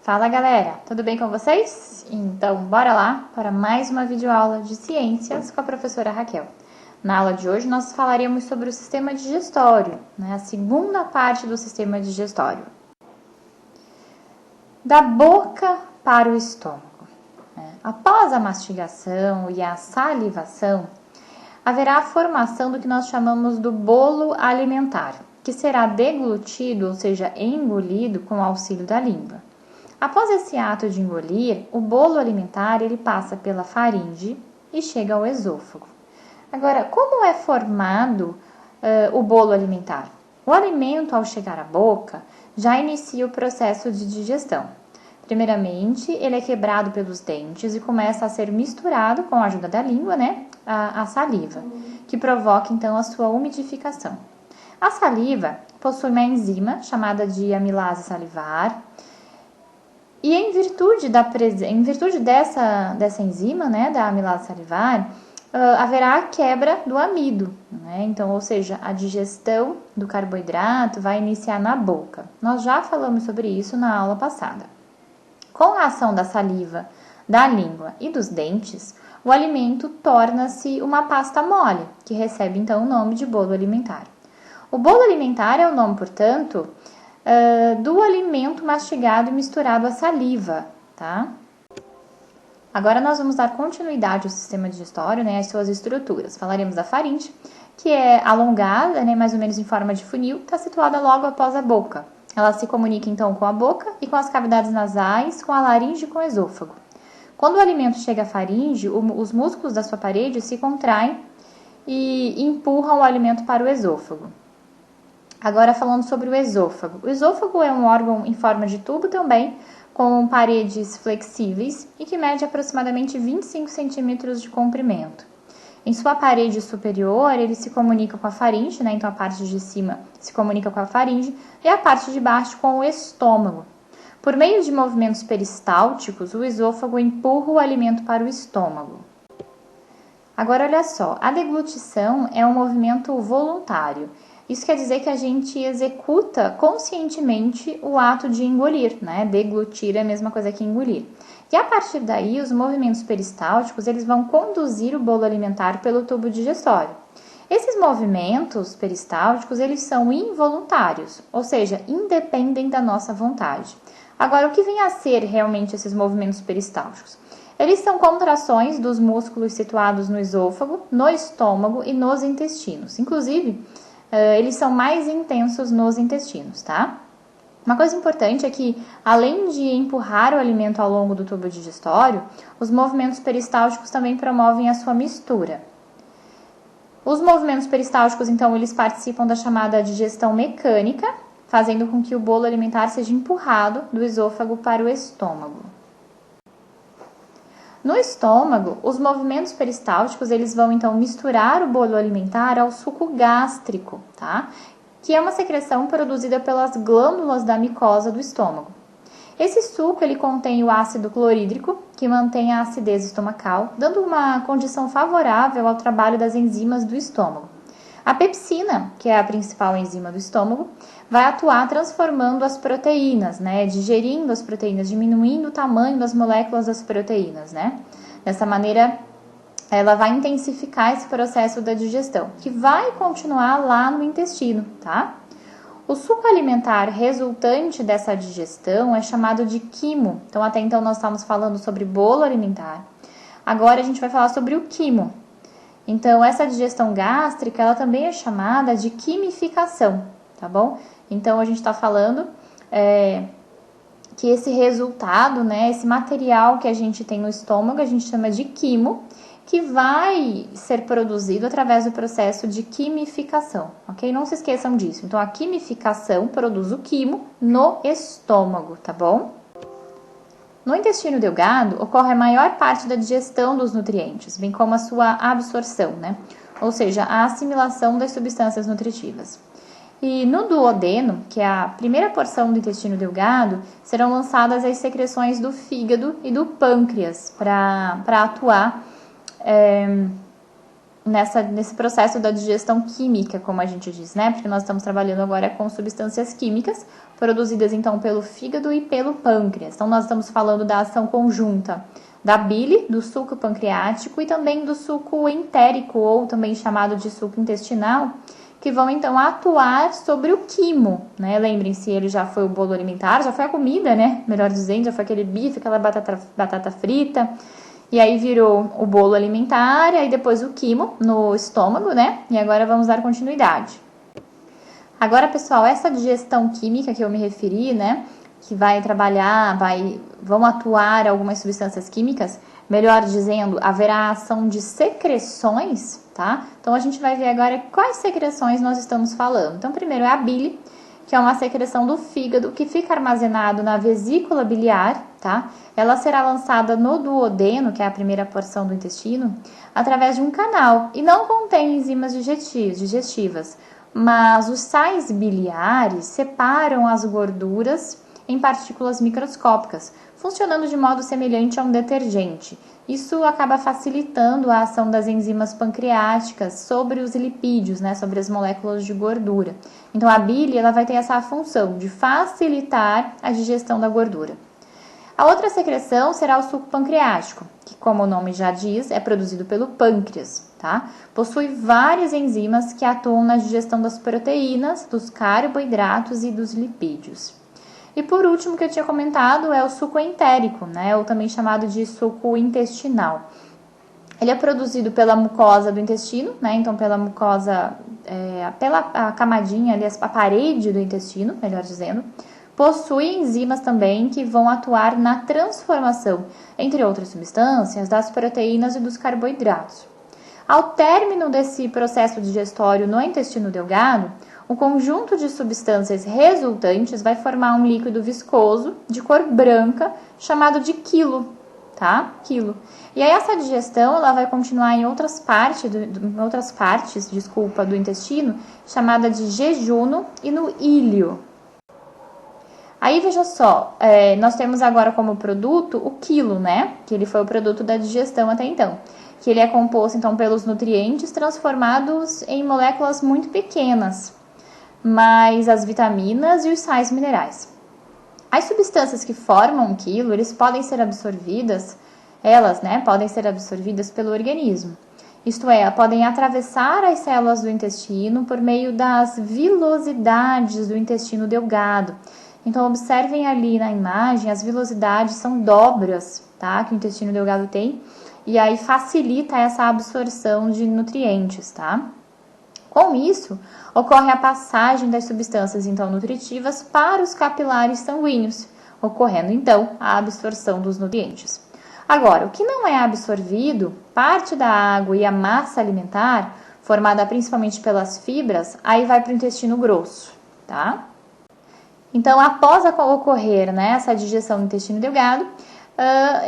Fala galera, tudo bem com vocês? Então bora lá para mais uma videoaula de ciências com a professora Raquel. Na aula de hoje nós falaremos sobre o sistema digestório, a segunda parte do sistema digestório. Da boca para o estômago. Após a mastigação e a salivação, haverá a formação do que nós chamamos do bolo alimentar, que será deglutido, ou seja, engolido com o auxílio da língua. Após esse ato de engolir, o bolo alimentar ele passa pela faringe e chega ao esôfago. Agora, como é formado o bolo alimentar? O alimento, ao chegar à boca, já inicia o processo de digestão. Primeiramente, ele é quebrado pelos dentes e começa a ser misturado com a ajuda da língua, a saliva, que provoca então a sua umidificação. A saliva possui uma enzima chamada de amilase salivar. E em virtude dessa enzima, da amilase salivar, haverá a quebra do amido. Então, ou seja, a digestão do carboidrato vai iniciar na boca. Nós já falamos sobre isso na aula passada. Com a ação da saliva, da língua e dos dentes, o alimento torna-se uma pasta mole, que recebe então o nome de bolo alimentar. O bolo alimentar é o nome, portanto, do alimento mastigado e misturado à saliva, tá? Agora nós vamos dar continuidade ao sistema digestório, às suas estruturas. Falaremos da faringe, que é alongada, mais ou menos em forma de funil, está situada logo após a boca. Ela se comunica então com a boca e com as cavidades nasais, com a laringe e com o esôfago. Quando o alimento chega à faringe, os músculos da sua parede se contraem e empurram o alimento para o esôfago. Agora falando sobre o esôfago. O esôfago é um órgão em forma de tubo também, com paredes flexíveis e que mede aproximadamente 25 centímetros de comprimento. Em sua parede superior, ele se comunica com a faringe, então a parte de cima se comunica com a faringe e a parte de baixo com o estômago. Por meio de movimentos peristálticos, o esôfago empurra o alimento para o estômago. Agora olha só, a deglutição é um movimento voluntário. Isso quer dizer que a gente executa conscientemente o ato de engolir, Deglutir é a mesma coisa que engolir. E a partir daí, os movimentos peristálticos, eles vão conduzir o bolo alimentar pelo tubo digestório. Esses movimentos peristálticos, eles são involuntários, ou seja, independem da nossa vontade. Agora, o que vem a ser realmente esses movimentos peristálticos? Eles são contrações dos músculos situados no esôfago, no estômago e nos intestinos. Inclusive, eles são mais intensos nos intestinos, tá? Uma coisa importante é que, além de empurrar o alimento ao longo do tubo digestório, os movimentos peristálticos também promovem a sua mistura. Os movimentos peristálticos, então, eles participam da chamada digestão mecânica, fazendo com que o bolo alimentar seja empurrado do esôfago para o estômago. No estômago, os movimentos peristálticos eles vão então misturar o bolo alimentar ao suco gástrico, tá? Que é uma secreção produzida pelas glândulas da micose do estômago. Esse suco ele contém o ácido clorídrico, que mantém a acidez estomacal, dando uma condição favorável ao trabalho das enzimas do estômago. A pepsina, que é a principal enzima do estômago, vai atuar transformando as proteínas, digerindo as proteínas, diminuindo o tamanho das moléculas das proteínas, Dessa maneira, ela vai intensificar esse processo da digestão, que vai continuar lá no intestino, tá? O suco alimentar resultante dessa digestão é chamado de quimo. Então, até então nós estávamos falando sobre bolo alimentar. Agora a gente vai falar sobre o quimo. Então, essa digestão gástrica, ela também é chamada de quimificação, tá bom? Então, a gente está falando que esse resultado, esse material que a gente tem no estômago, a gente chama de quimo, que vai ser produzido através do processo de quimificação, ok? Não se esqueçam disso. Então, a quimificação produz o quimo no estômago, tá bom? No intestino delgado, ocorre a maior parte da digestão dos nutrientes, bem como a sua absorção, Ou seja, a assimilação das substâncias nutritivas. E no duodeno, que é a primeira porção do intestino delgado, serão lançadas as secreções do fígado e do pâncreas para atuar nesse processo da digestão química, como a gente diz, né? Porque nós estamos trabalhando agora com substâncias químicas produzidas então pelo fígado e pelo pâncreas. Então nós estamos falando da ação conjunta da bile, do suco pancreático e também do suco entérico, ou também chamado de suco intestinal, que vão então atuar sobre o quimo, né? Lembrem-se, ele já foi o bolo alimentar, já foi a comida, né? Melhor dizendo, já foi aquele bife, aquela batata frita. E aí virou o bolo alimentar, e aí depois o quimo no estômago, né? E agora vamos dar continuidade. Agora, pessoal, essa digestão química que eu me referi, né? Que vai trabalhar, vão atuar algumas substâncias químicas, melhor dizendo, haverá ação de secreções, tá? Então, a gente vai ver agora quais secreções nós estamos falando. Então, primeiro é a bile, que é uma secreção do fígado que fica armazenado na vesícula biliar, tá? Ela será lançada no duodeno, que é a primeira porção do intestino, através de um canal e não contém enzimas digestivas, mas os sais biliares separam as gorduras em partículas microscópicas, funcionando de modo semelhante a um detergente. Isso acaba facilitando a ação das enzimas pancreáticas sobre os lipídios, né, sobre as moléculas de gordura. Então, a bile ela vai ter essa função de facilitar a digestão da gordura. A outra secreção será o suco pancreático, que, como o nome já diz, é produzido pelo pâncreas, tá? Possui várias enzimas que atuam na digestão das proteínas, dos carboidratos e dos lipídios. E por último, que eu tinha comentado, é o suco entérico, né? Ou também chamado de suco intestinal. Ele é produzido pela mucosa do intestino, né? Então, pela mucosa, pela camadinha ali, a parede do intestino, melhor dizendo. Possui enzimas também que vão atuar na transformação, entre outras substâncias, das proteínas e dos carboidratos. Ao término desse processo digestório no intestino delgado, o conjunto de substâncias resultantes vai formar um líquido viscoso de cor branca chamado de quilo, tá? Quilo. E aí essa digestão ela vai continuar em outras partes do intestino, chamada de jejuno e no íleo. Aí veja só, nós temos agora como produto o quilo, né? Que ele foi o produto da digestão até então. Que ele é composto então pelos nutrientes transformados em moléculas muito pequenas, mais as vitaminas e os sais minerais. As substâncias que formam o quilo, elas podem ser absorvidas pelo organismo. Isto é, podem atravessar as células do intestino por meio das vilosidades do intestino delgado. Então, observem ali na imagem, as vilosidades são dobras, tá? Que o intestino delgado tem, e aí facilita essa absorção de nutrientes, tá? Com isso, ocorre a passagem das substâncias então nutritivas para os capilares sanguíneos, ocorrendo então a absorção dos nutrientes. Agora, o que não é absorvido, parte da água e a massa alimentar, formada principalmente pelas fibras, aí vai para o intestino grosso, tá? Então, após ocorrer, né, essa digestão no intestino delgado,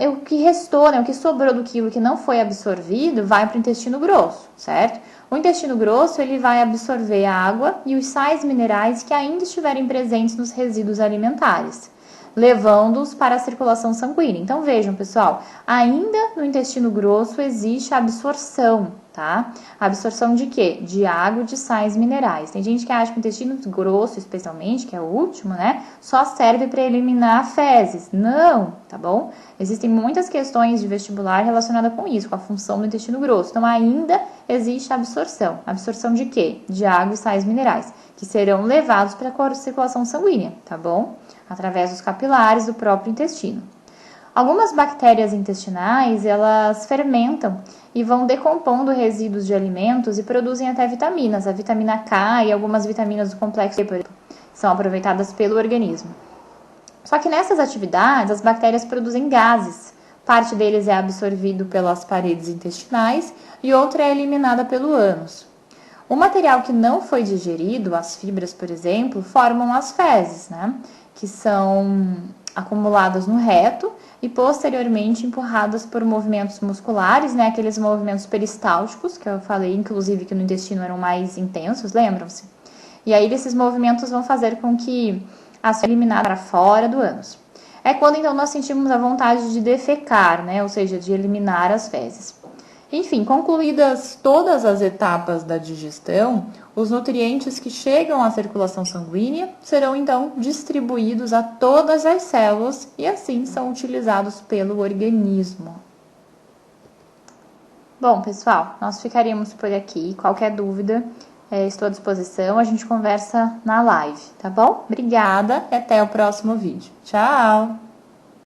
o que restou, né, o que sobrou do quilo que não foi absorvido, vai para o intestino grosso, certo? O intestino grosso ele vai absorver a água e os sais minerais que ainda estiverem presentes nos resíduos alimentares, levando-os para a circulação sanguínea. Então vejam, pessoal, ainda no intestino grosso existe a absorção, tá? A absorção de quê? De água e de sais minerais. Tem gente que acha que o intestino grosso, especialmente, que é o último, né, só serve para eliminar fezes. Não, tá bom? Existem muitas questões de vestibular relacionadas com isso, com a função do intestino grosso. Então ainda existe a absorção. Absorção de quê? De água e sais minerais, que serão levados para a circulação sanguínea, tá bom? Através dos capilares do próprio intestino. Algumas bactérias intestinais, elas fermentam e vão decompondo resíduos de alimentos e produzem até vitaminas. A vitamina K e algumas vitaminas do complexo B são aproveitadas pelo organismo. Só que nessas atividades, as bactérias produzem gases. Parte deles é absorvido pelas paredes intestinais e outra é eliminada pelo ânus. O material que não foi digerido, as fibras, por exemplo, formam as fezes, né? Que são acumuladas no reto e posteriormente empurradas por movimentos musculares, né? Aqueles movimentos peristálticos, que eu falei, inclusive, que no intestino eram mais intensos, lembram-se? E aí, esses movimentos vão fazer com que a seja eliminada para fora do ânus. É quando, então, nós sentimos a vontade de defecar, né? Ou seja, de eliminar as fezes. Enfim, concluídas todas as etapas da digestão, os nutrientes que chegam à circulação sanguínea serão então distribuídos a todas as células e assim são utilizados pelo organismo. Bom, pessoal, nós ficaríamos por aqui. Qualquer dúvida, estou à disposição. A gente conversa na live, tá bom? Obrigada e até o próximo vídeo. Tchau!